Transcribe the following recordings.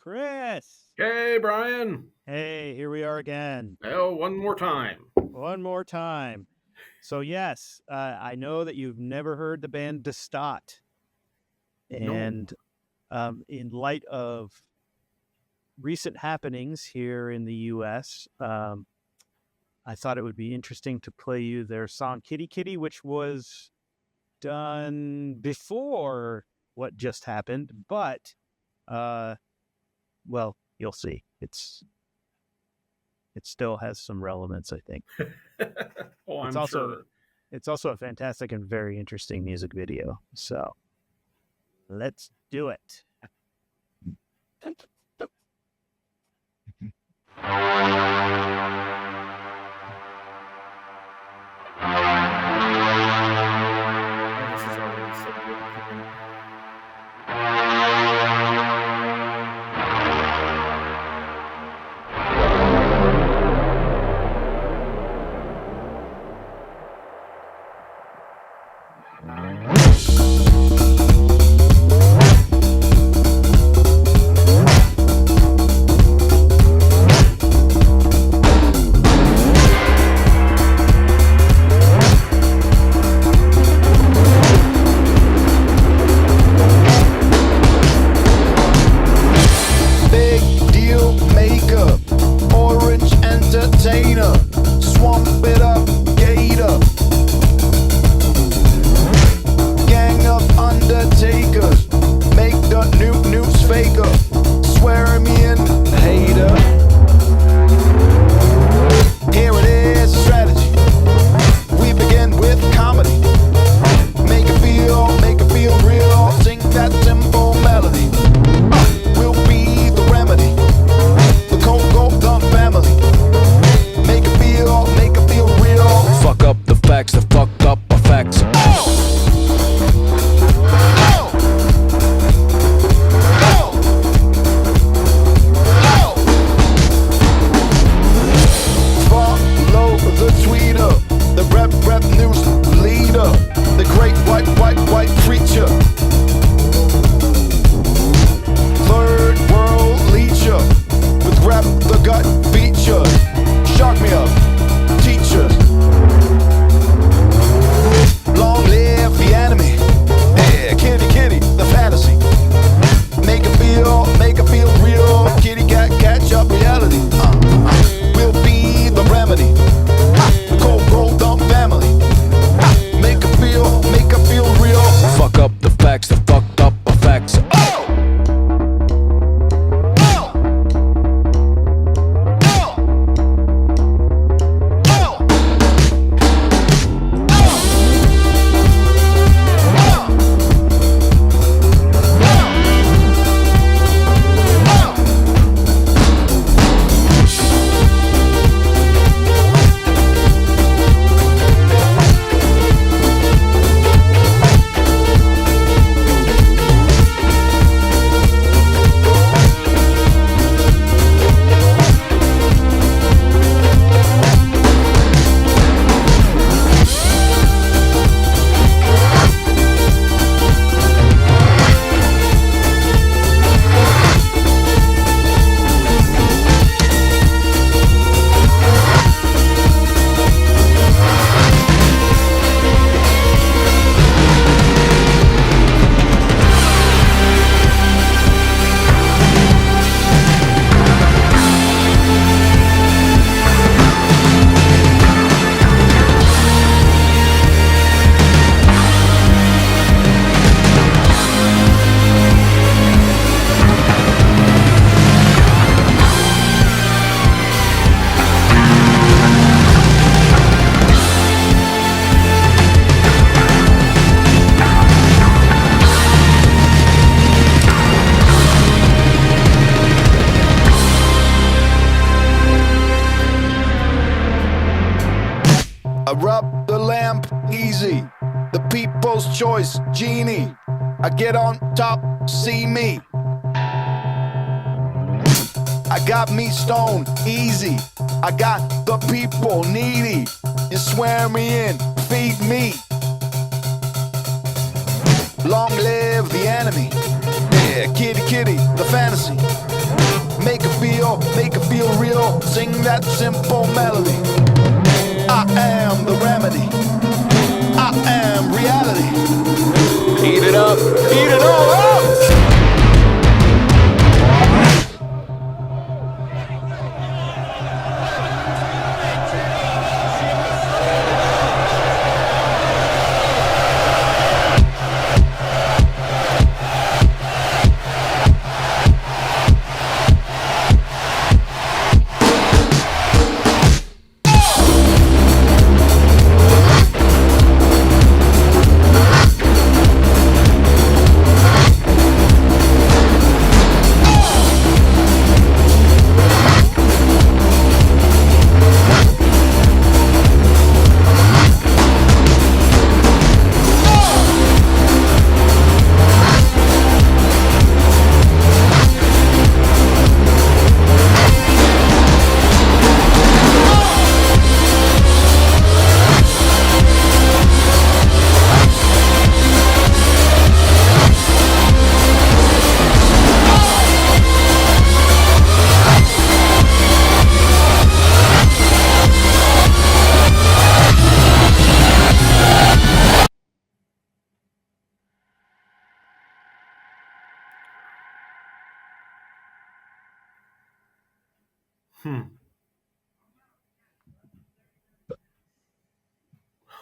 Chris. Hey, Brian. Hey, here we are again. Oh, one more time. One more time. So yes, I know that you've never heard the band DeStaat. And in light of recent happenings here in the U.S., I thought it would be interesting to play you their song Kitty Kitty, which was done before what just happened. But, well, you'll see. It still has some relevance, I think. Sure. It's also a fantastic and very interesting music video. So let's do it. Swamp it up, gator. Gang of undertakers, make the news faker. Swear me in, hater. Here it is, strategy. We begin with comedy. Make it feel real. Sing that simple melody. We'll be the remedy. The Cold Dumb family. Make it feel real. Fuck up the facts, the fucked up effects. Follow the tweeter, the rep news leader, the great white preacher. Third world leecher, with rap the gut feature. Shock me up, teachers. Long live the enemy. Yeah, kitty, the fantasy. Make it feel real. Kitty cat, catch up reality. We'll be the remedy. The Cold Dumb family. Make it feel real. Fuck up the facts, the fucked up effects. I rub the lamp easy, the people's choice genie. I get on top, see me. I got me stoned easy. I got the people needy. You swear me in, feed me. Long live the enemy. Yeah, kitty, the fantasy. make it feel real. Sing that simple melody. I am the remedy. I am reality. Eat it up, eat it all up.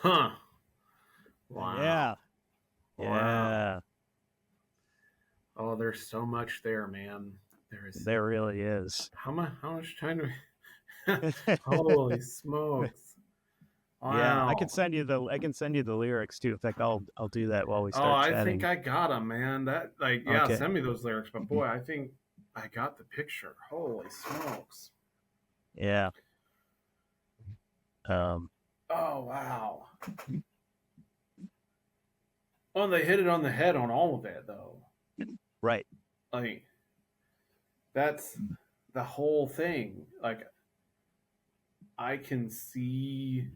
Huh. Wow. Yeah. Wow. Yeah. Oh, there's so much there, man. There really is. How much time do we Holy smokes. Wow. Yeah, I can send you the lyrics too. In fact, I'll do that while we start I chatting. think I got them, man. That Okay. send me those lyrics. But boy, I think I got the picture. Holy smokes. Yeah. Oh wow. Oh, they hit it on the head on all of it, though. Right. Like, that's the whole thing. Like, I can see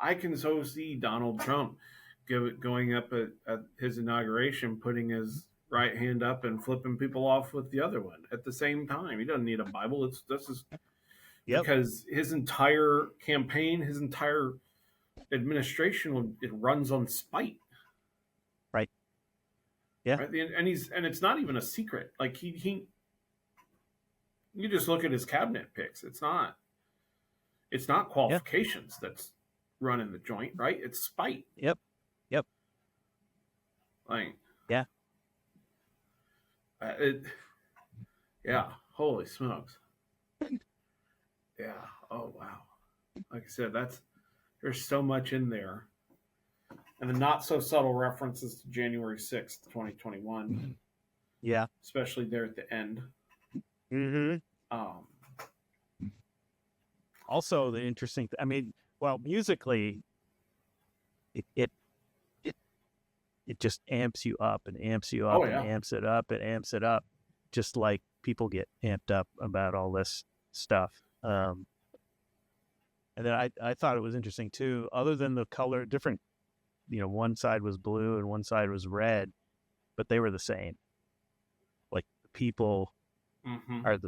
I can so see Donald Trump going up at his inauguration, putting his right hand up and flipping people off with the other one at the same time. He doesn't need a Bible. This is because his entire campaign, his entire administration, it runs on spite. Right. Yeah. Right? And it's not even a secret. Like he you just look at his cabinet picks. It's not qualifications that's running the joint, right? It's spite. Yep. Like, yeah. Yeah. Holy smokes. Yeah. Oh wow. Like I said, there's so much in there, and the not so subtle references to January 6th, 2021. Yeah. Especially there at the end. Mm-hmm. Also, the interesting musically, it just amps you up and amps you up and amps it up and amps it up, just like people get amped up about all this stuff. And then I thought it was interesting too, other than the color different, one side was blue and one side was red, but they were the same. Like people are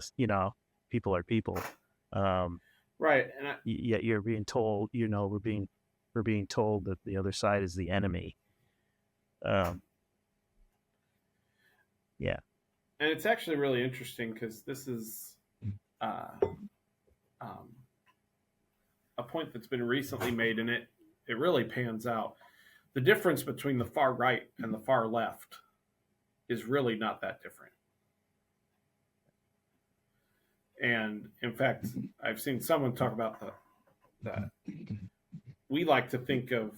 people are people. Right. And yet you're being told, we're being told that the other side is the enemy. Yeah. And it's actually really interesting because this is a point that's been recently made, and it really pans out. The difference between the far right and the far left is really not that different. And in fact, I've seen someone talk about that we like to think of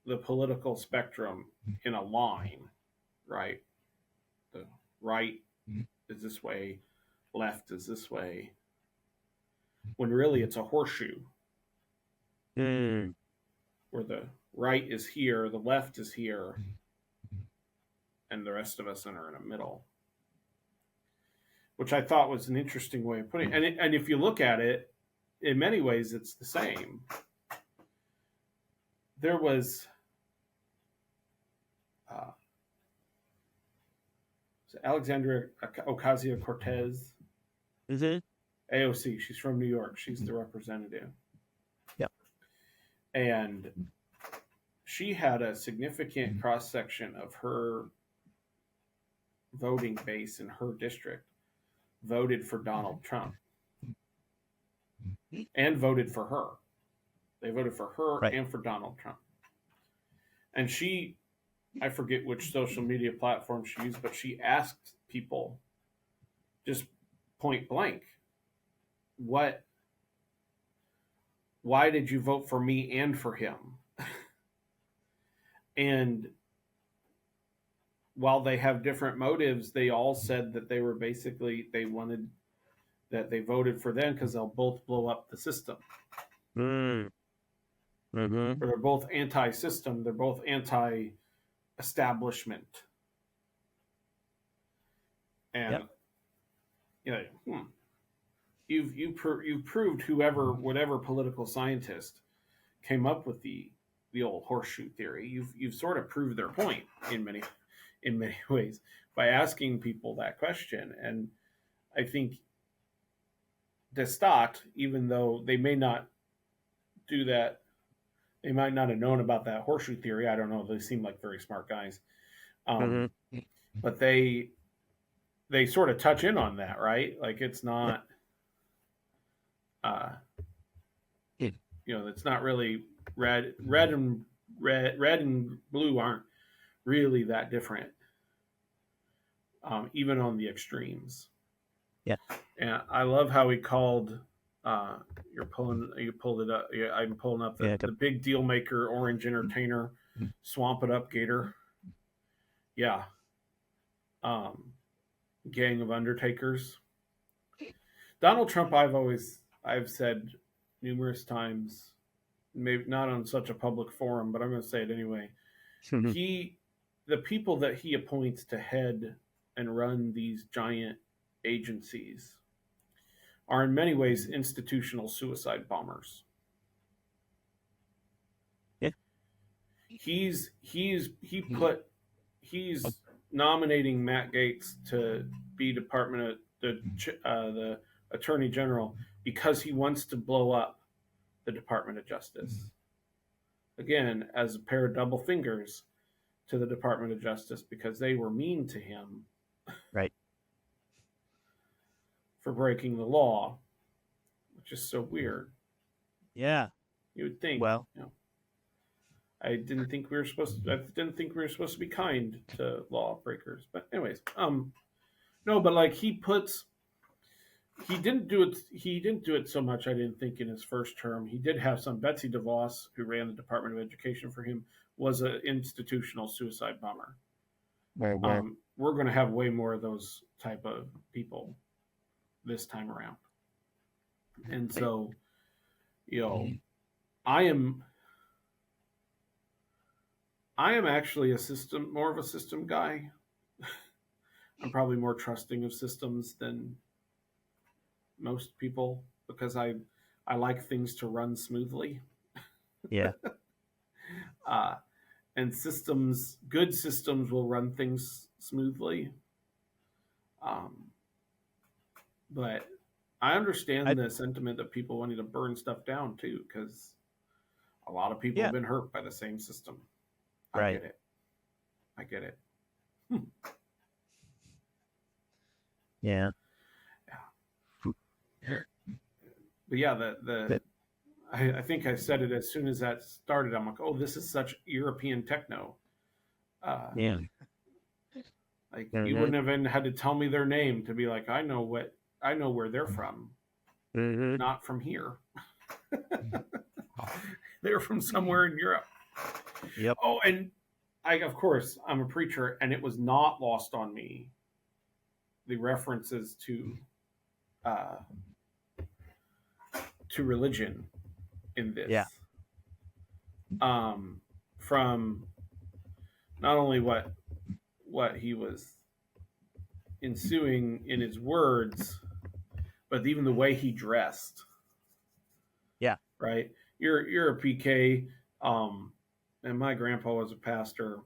the political spectrum in a line, right? The right is this way, left is this way, when really it's a horseshoe. Where the right is here, the left is here, and the rest of us are in the middle. Which I thought was an interesting way of putting it. And if you look at it, in many ways, it's the same. There was Alexandria Ocasio-Cortez, Mm-hmm. AOC. She's from New York. She's the representative. Yep. And she had a significant cross section of her voting base in her district voted for Donald Trump and voted for her. They voted for her Right. and for Donald Trump. And she, I forget which social media platform she used, but she asked people just point blank, why did you vote for me and for him? And while they have different motives, they all said that they were basically, they wanted that they voted for them because they'll both blow up the system. Mm. Mm-hmm. They're both anti-system. They're both anti-establishment. And you've proved whatever political scientist came up with the old horseshoe theory. You've sort of proved their point in many ways by asking people that question. And I think DeStaat, even though they may not do that, they might not have known about that horseshoe theory. I don't know. They seem like very smart guys. But they sort of touch in on that, right? Like it's not, it's not really red and blue aren't really that different, even on the extremes. Yeah. And I love how he called. You pulled it up. Yeah, I'm pulling up the big deal maker, orange entertainer, swamp it up, Gator. Yeah. Gang of undertakers. Donald Trump, I've said numerous times, maybe not on such a public forum, but I'm going to say it anyway. The people that he appoints to head and run these giant agencies are in many ways institutional suicide bombers. Yeah. He's nominating Matt Gaetz to be the Attorney General because he wants to blow up the Department of Justice. Again, as a pair of double fingers to the Department of Justice because they were mean to him. Right. For breaking the law, which is so weird. Yeah. You would think. Well, I didn't think we were supposed to be kind to lawbreakers. But anyways, no, but like he didn't do it so much, I didn't think, in his first term. He did have some. Betsy DeVos, who ran the Department of Education for him, was an institutional suicide bomber. Right. We're going to have way more of those type of people this time around. And so, I am actually more of a system guy. I'm probably more trusting of systems than most people because I like things to run smoothly. Yeah. And good systems will run things smoothly. But I understand the sentiment of people wanting to burn stuff down too, because a lot of people have been hurt by the same system. I get it. Yeah. But yeah, I think I said it as soon as that started. I'm like, oh, this is such European techno. Yeah. Like you wouldn't have even had to tell me their name to be like, I know where they're from. Mm-hmm. Not from here. They're from somewhere in Europe. Yep. Oh, and I'm a preacher, and it was not lost on me the references to religion in this. Yeah. From not only what he was ensuing in his words, but even the way he dressed. Yeah. Right. You're a PK, and my grandpa was a pastor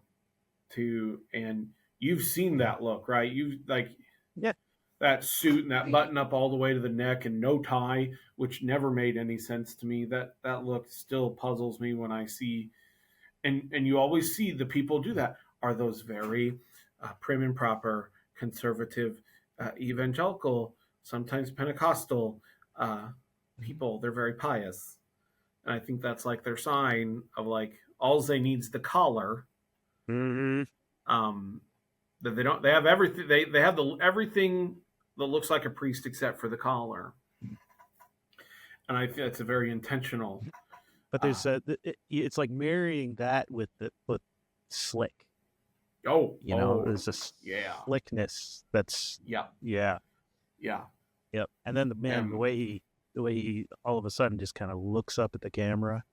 too, and you've seen that look, right? You like Yeah. that suit and that button up all the way to the neck and no tie, which never made any sense to me. That look still puzzles me when I see, and you always see the people do that are those very prim and proper, conservative, evangelical, sometimes Pentecostal people. They're very pious, and I think that's like their sign of like all they need's the collar. Mm-hmm. That they have everything. They have everything that looks like a priest except for the collar, and I think that's a very intentional. But there's it's like marrying that with slick. There's a slickness that's yeah. Yep. And then the way he all of a sudden just kind of looks up at the camera.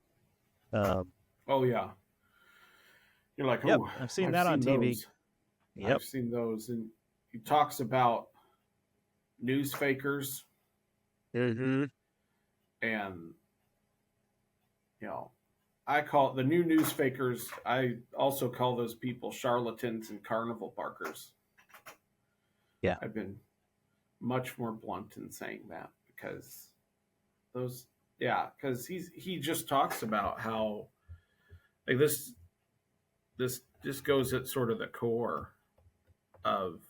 Oh yeah. You're like, yep, I've seen that on TV. Those. Yep. I've seen those, and he talks about news fakers. Mm-hmm. And I call the new news fakers. I also call those people charlatans and carnival barkers. Yeah, I've been much more blunt in saying that because he just talks about how like this just goes at sort of the core of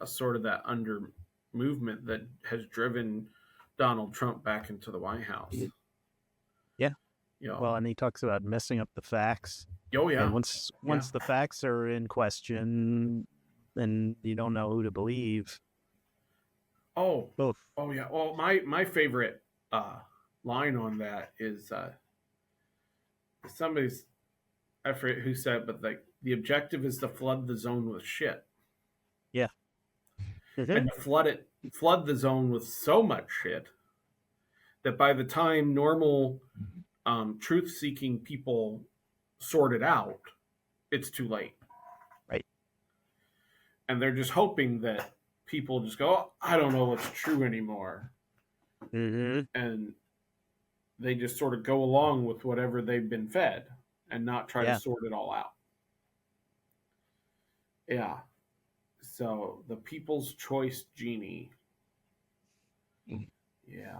a sort of that under movement that has driven Donald Trump back into the White House. Yeah. Well, and he talks about messing up the facts. Oh yeah. And once the facts are in question, then you don't know who to believe. Oh. Both. Oh yeah. Well, my favorite line on that is somebody's, I forget who said, but like the objective is to flood the zone with shit. Yeah. Mm-hmm. And to flood the zone with so much shit that by the time normal truth-seeking people sort it out, it's too late. Right. And they're just hoping that people just go, oh, I don't know what's true anymore. Mm-hmm. And they just sort of go along with whatever they've been fed and not try to sort it all out. Yeah. So the People's Choice Genie. Yeah.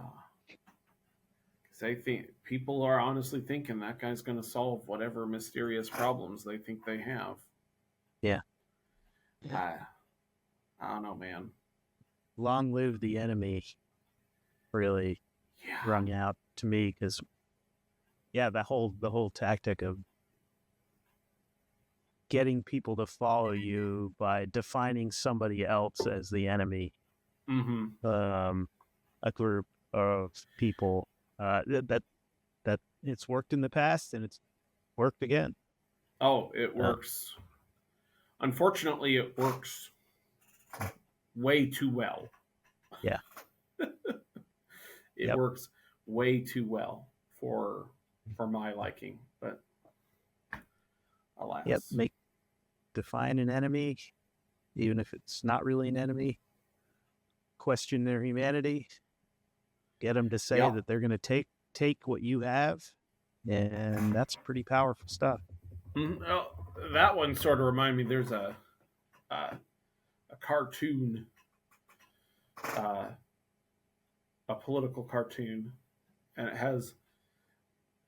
Because I think people are honestly thinking that guy's going to solve whatever mysterious problems they think they have. Yeah. I don't know, man. Long live the enemy. Really rung out to me because, the whole tactic of getting people to follow you by defining somebody else as the enemy. Mm-hmm. A group of people that it's worked in the past and it's worked again. Oh, it works. Unfortunately, it works way too well. Yeah. It works way too well for my liking, but alas. Yep. Define an enemy, even if it's not really an enemy. Question their humanity. Get them to say that they're going to take what you have, and that's pretty powerful stuff. Mm-hmm. Well, that one sort of reminded me. There's a cartoon, a political cartoon, and it has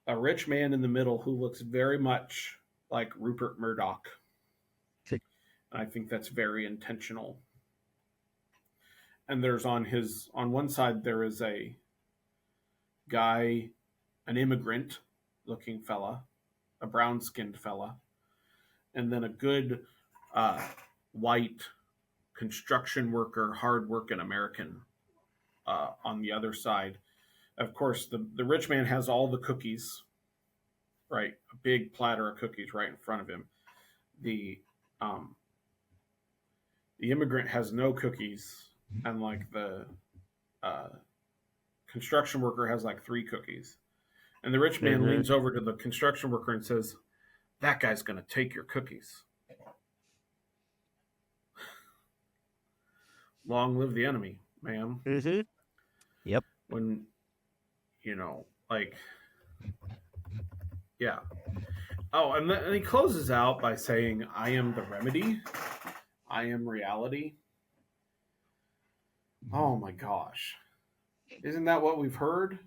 a rich man in the middle who looks very much like Rupert Murdoch. And I think that's very intentional. And there's on one side there is a guy, an immigrant looking fella, a brown skinned fella, and then a good white construction worker, hard working American on the other side. Of course, the rich man has all the cookies, right? A big platter of cookies right in front of him. The immigrant has no cookies, and like the construction worker has like 3 cookies. And the rich man leans over to the construction worker and says, "That guy's going to take your cookies." Long live the enemy, man. Mm-hmm. Yep. When, yeah. Oh, and he closes out by saying, "I am the remedy." I am reality. Oh my gosh. Isn't that what we've heard?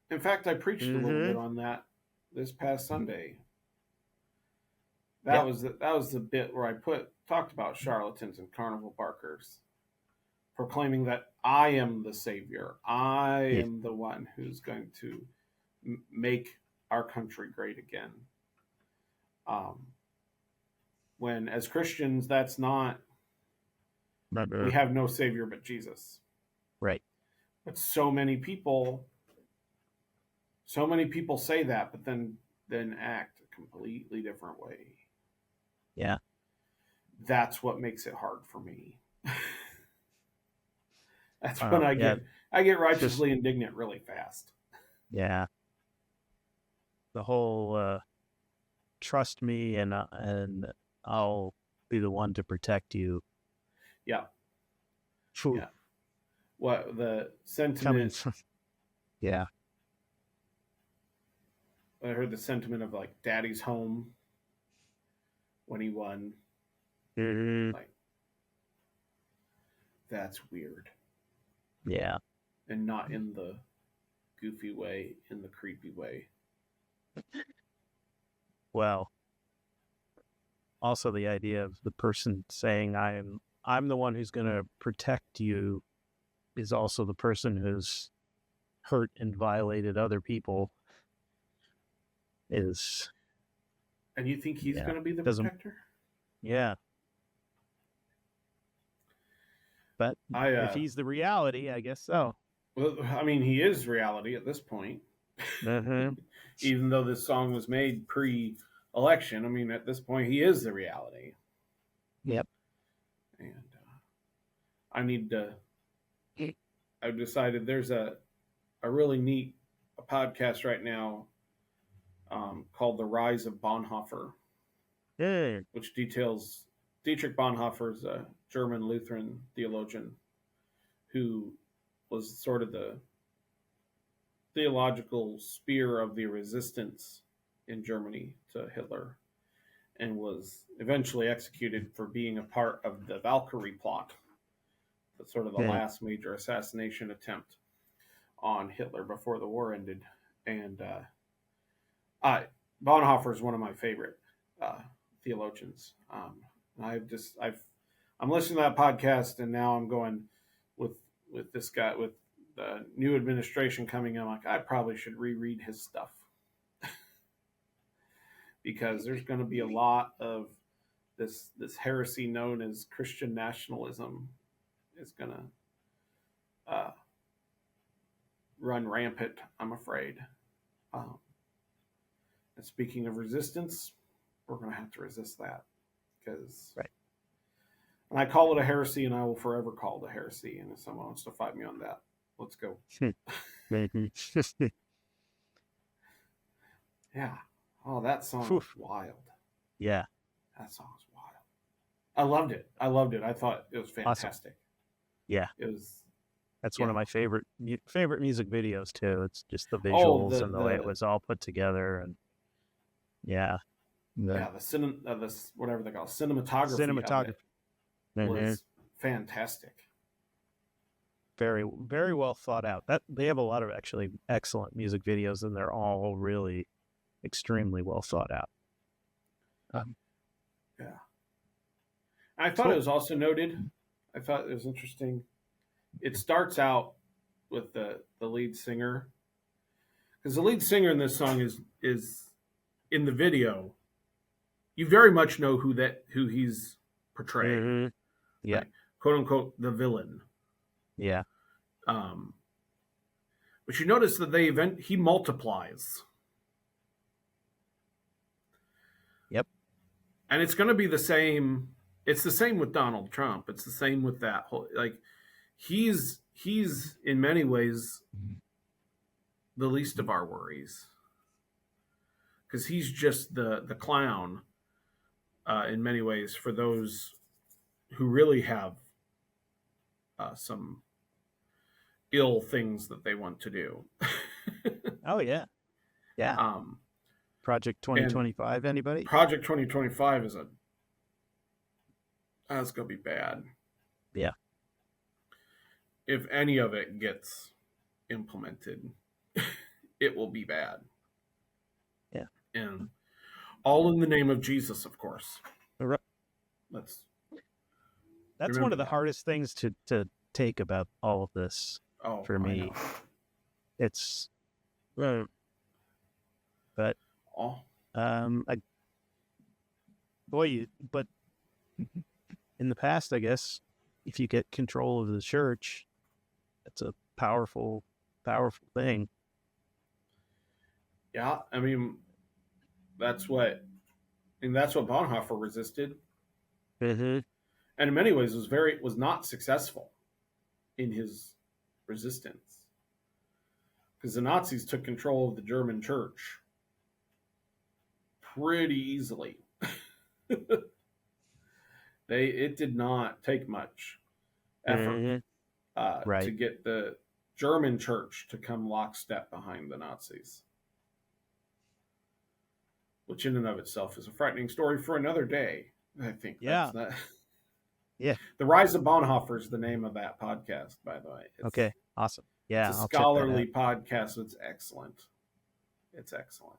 In fact, I preached a little bit on that this past Sunday. That was the bit where I talked about charlatans and carnival barkers, proclaiming that I am the savior. I am the one who's going to make our country great again. When as Christians, that's not. We have no savior but Jesus. Right. But so many people say that, but then act a completely different way. Yeah. That's what makes it hard for me. That's when I get righteously indignant really fast. Yeah. The whole trust me and I'll be the one to protect you. Yeah. Whew. Yeah. What the sentiment? Yeah. I heard the sentiment of like Daddy's home when he won. Mm-hmm. Like, that's weird. Yeah. And not in the goofy way, in the creepy way. Well, also the idea of the person saying I'm the one who's going to protect you is also the person who's hurt and violated other people. And you think he's going to be the protector? Yeah. But if he's the reality, I guess so. Well, I mean, he is reality at this point. Even though this song was made pre-election, I mean, at this point, he is the reality. Yep. And I've decided there's a really neat podcast right now called The Rise of Bonhoeffer, which details Dietrich Bonhoeffer is a German Lutheran theologian who was sort of the theological spear of the resistance in Germany to Hitler and was eventually executed for being a part of the Valkyrie plot. That's sort of the last major assassination attempt on Hitler before the war ended. And Bonhoeffer is one of my favorite theologians. I'm listening to that podcast, and now I'm going with this guy, with the new administration coming in. I'm like, I probably should reread his stuff because there's going to be a lot of this heresy known as Christian nationalism is going to run rampant, I'm afraid. And speaking of resistance, we're going to have to resist that because. Right. And I call it a heresy, and I will forever call it a heresy. And if someone wants to fight me on that, let's go. Yeah. Oh, that song was wild. Yeah. That song was wild. I loved it. I thought it was fantastic. Awesome. Yeah. It was. That's one of my favorite music videos too. It's just the visuals and the way it was all put together, and the whatever they call it, cinematography. Was fantastic. Very, very well thought out. That they have a lot of actually excellent music videos, and they're all really extremely well thought out. I thought it was also noted. I thought it was interesting. It starts out with the lead singer, because the lead singer in this song is in the video. You very much know who he's portraying. Mm-hmm. Yeah, right? Quote unquote the villain. Yeah. But you notice that he multiplies. Yep. And it's going to be the same. It's the same with Donald Trump. It's the same with that whole, like, he's in many ways the least of our worries, because he's just the clown in many ways for those who really have some ill things that they want to do. Oh yeah. Yeah. Project 2025. Anybody? Project 2025 is That's going to be bad. Yeah. If any of it gets implemented, it will be bad. Yeah. And all in the name of Jesus, of course. That's one of the hardest things to take about all of this for me. It's, but but in the past, I guess, if you get control of the church, it's a powerful thing. Yeah, I mean, that's what Bonhoeffer resisted, Mm-hmm. and in many ways was not successful in his resistance, because the Nazis took control of the German church pretty easily. It did not take much effort to get the German church to come lockstep behind the Nazis, which in and of itself is a frightening story for another day. I think. Yeah. Yeah. The Rise of Bonhoeffer is the name of that podcast, by the way. Okay. Awesome. Yeah. It's a scholarly podcast. It's excellent. It's excellent.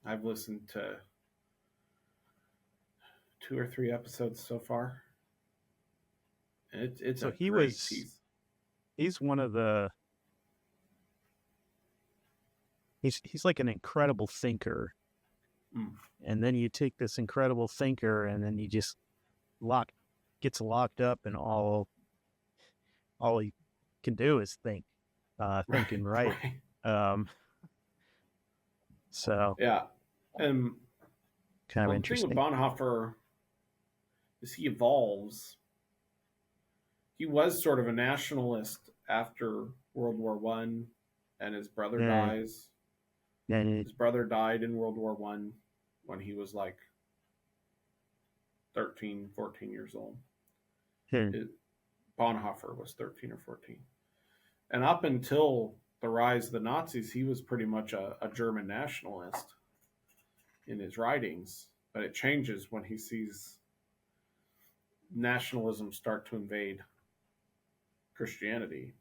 I've listened to 2 or 3 episodes so far. It's so he's one of the he's like an incredible thinker. And then you take this incredible thinker and then you just gets locked up, and all he can do is think and write. So yeah, and kind of interesting. The thing with Bonhoeffer is he evolves. He was sort of a nationalist after World War I, and his brother dies. His brother died in World War I when he was like 13, 14 years old. Bonhoeffer was 13 or 14. And up until the rise of the Nazis, he was pretty much a German nationalist in his writings. But it changes when he sees nationalism start to invade Christianity.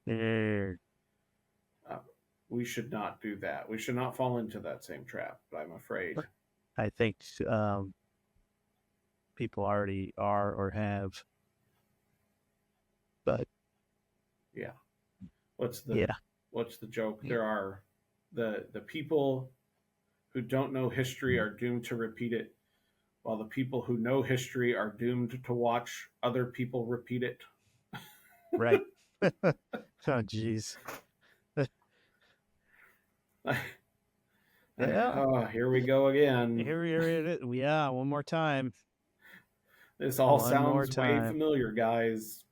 We should not do that. We should not fall into that same trap, I'm afraid. I think people already are or have. But yeah. What's the joke? There are the people who don't know history are doomed to repeat it, while the people who know history are doomed to watch other people repeat it. Right. Oh, jeez. Yeah. Oh, here we go again. Here it is. Yeah, one more time. This all sounds way familiar, guys.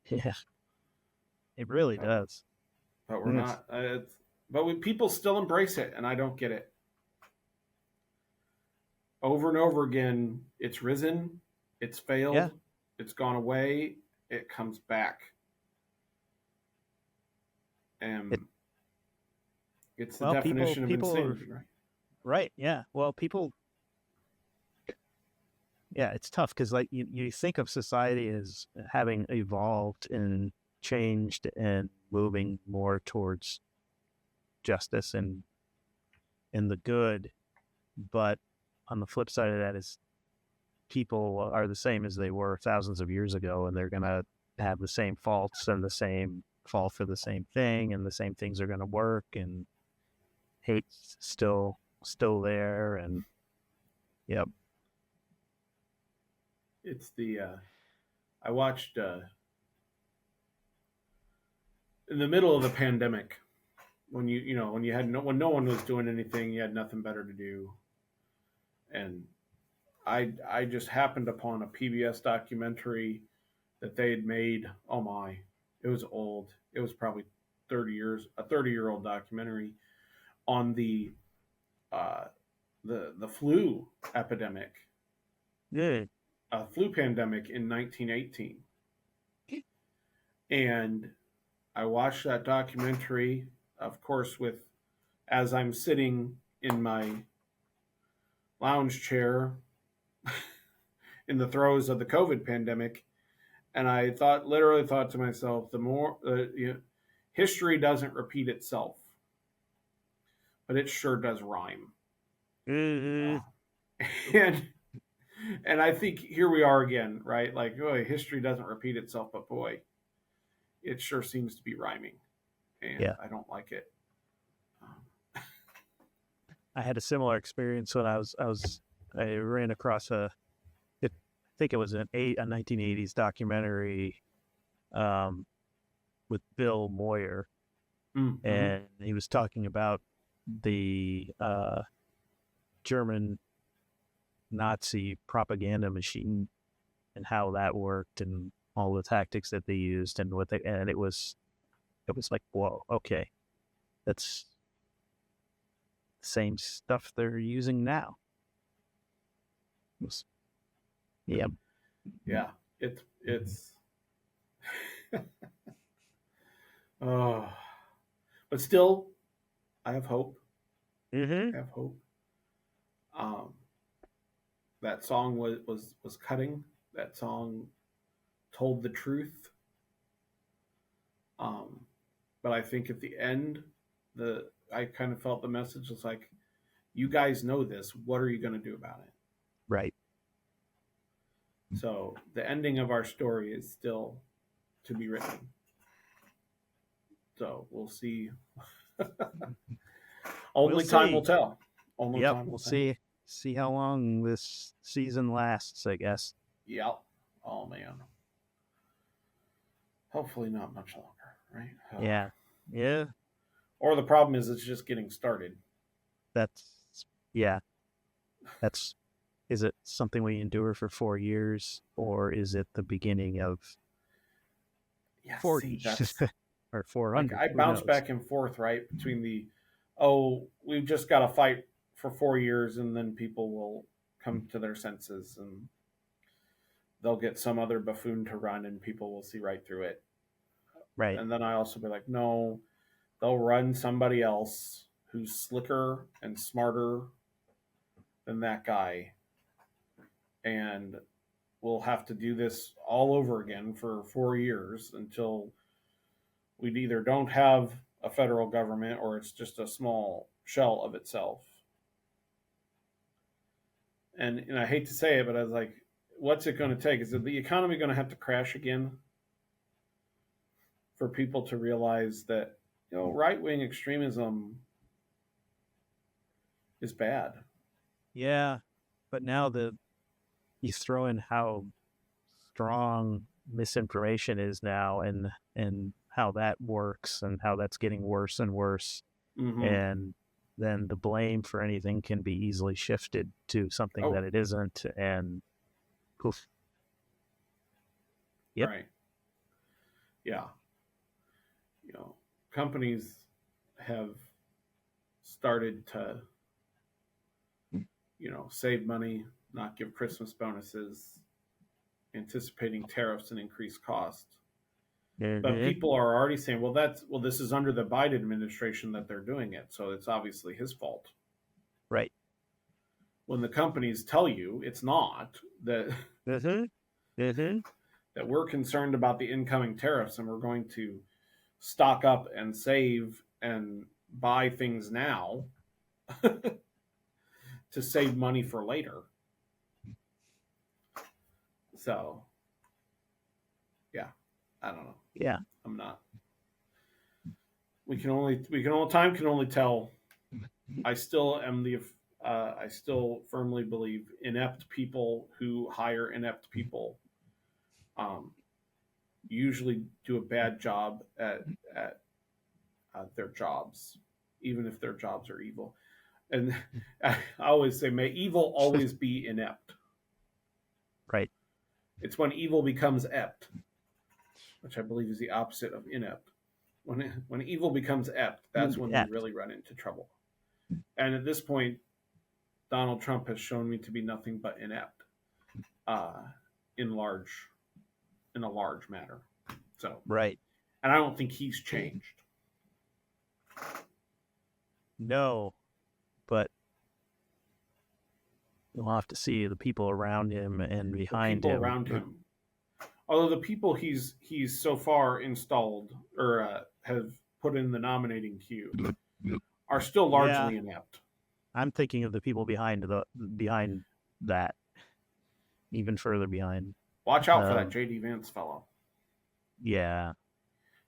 Yeah. It really does. But we're not. People still embrace it, and I don't get it. Over and over again, it's risen, it's failed, it's gone away, it comes back. And it's the definition of insanity, right? Right, yeah. Well, people... Yeah, it's tough because like you think of society as having evolved and changed and moving more towards justice and the good, but on the flip side of that is people are the same as they were thousands of years ago, and they're going to have the same faults and the same fall for the same thing, and the same things are going to work, and hate's still there, and yep. It's the I watched in the middle of the pandemic, when when no one was doing anything, you had nothing better to do, and I just happened upon a PBS documentary that they had made. Oh my, it was old. It was probably 30 years, a 30-year-old documentary on the flu epidemic. Yeah. A flu pandemic in 1918. And I watched that documentary, of course, as I'm sitting in my lounge chair in the throes of the COVID pandemic, and I literally thought to myself, the more history doesn't repeat itself, but it sure does rhyme. Mm-hmm. And I think here we are again, right? Like, oh, history doesn't repeat itself, but boy, it sure seems to be rhyming, and Yeah. I don't like it. I had a similar experience when I ran across I think it was a 1980s documentary with Bill Moyer, Mm-hmm. and he was talking about the German Nazi propaganda machine and how that worked and all the tactics that they used and it was like, whoa, okay, that's the same stuff they're using now. Yeah. Yeah, it's oh, but still, I have hope. Mm-hmm. I have hope. That song was cutting. That song told the truth. But I think at the end, I kind of felt the message was like, you guys know this. What are you going to do about it? Right. So the ending of our story is still to be written. So we'll see. Only time will tell. Only time will tell. See how long this season lasts, I guess. Yep. Oh man. Hopefully not much longer, right? Yeah. Yeah. Or the problem is it's just getting started. Is it something we endure for 4 years, or is it the beginning of 40 or 400? Like I bounce back and forth, right, between we've just got to fight for 4 years and then people will come to their senses and they'll get some other buffoon to run and people will see right through it. Right. And then I also be like, no, they'll run somebody else who's slicker and smarter than that guy. And we'll have to do this all over again for 4 years until we either don't have a federal government or it's just a small shell of itself. And I hate to say it, but I was like, what's it going to take? Is the economy going to have to crash again for people to realize that, right-wing extremism is bad? Yeah, but now you throw in how strong misinformation is now and how that works and how that's getting worse and worse. Mm-hmm. And then the blame for anything can be easily shifted to something that it isn't, and poof. Yep. Right. Yeah. Companies have started to, save money, not give Christmas bonuses, anticipating tariffs and increased costs. Mm-hmm. But people are already saying, this is under the Biden administration that they're doing it, so it's obviously his fault. Right. When the companies tell you it's not, that that we're concerned about the incoming tariffs and we're going to stock up and save and buy things now to save money for later. So, yeah, I don't know. Yeah, I'm not. Time can only tell. I still am I still firmly believe inept people who hire inept people usually do a bad job at their jobs, even if their jobs are evil. And I always say, may evil always be inept. Right. It's when evil becomes ept, which I believe is the opposite of inept. When evil becomes ept, that's when you really run into trouble. And at this point, Donald Trump has shown me to be nothing but inept in a large matter. So right. And I don't think he's changed. No, but We'll have to see the people around him and behind people him. around him. Although the people he's so far installed or have put in the nominating queue are still largely inept. I'm thinking of the people behind that, even further behind. Watch out for that J.D. Vance fellow. Yeah.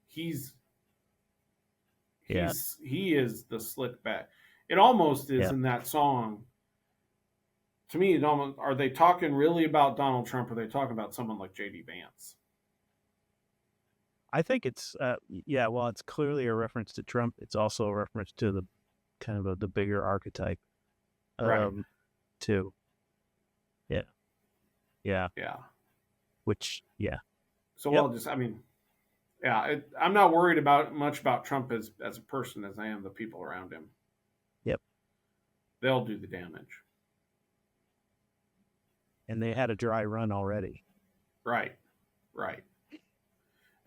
He is the slick back. It almost is in that song. To me, it almost, are they talking really about Donald Trump, or are they talking about someone like J.D. Vance? I think it's well, it's clearly a reference to Trump. It's also a reference to the kind of the bigger archetype, Right. too. Yeah. Yeah. Which, yeah. So I'm not worried much about Trump as a person as I am the people around him. Yep. They'll do the damage. And they had a dry run already. Right.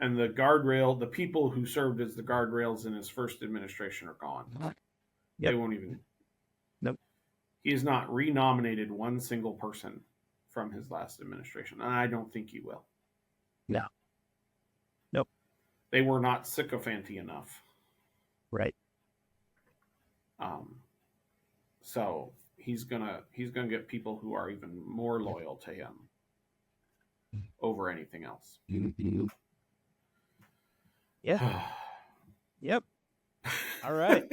And the people who served as the guardrails in his first administration are gone. Yep. They won't even. Nope. He has not renominated one single person from his last administration, and I don't think he will. No. Nope. They were not sycophanty enough. Right. So he's gonna get people who are even more loyal to him over anything else. Yeah. Yep. All right.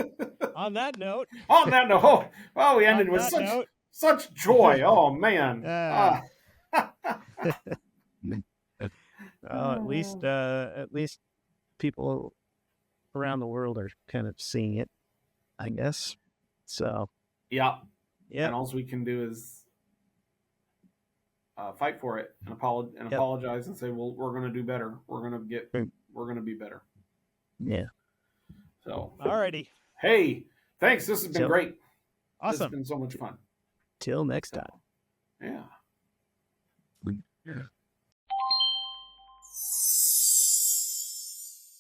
On that note. We ended with such joy. Oh man. At least people around the world are kind of seeing it, I guess. So. Yeah. And all we can do is fight for it and apologize and say, well, we're going to do better. We're going to be better. Yeah. So. Alrighty. Hey, thanks. This has been great. Awesome. This has been so much fun. Till next time. Yeah.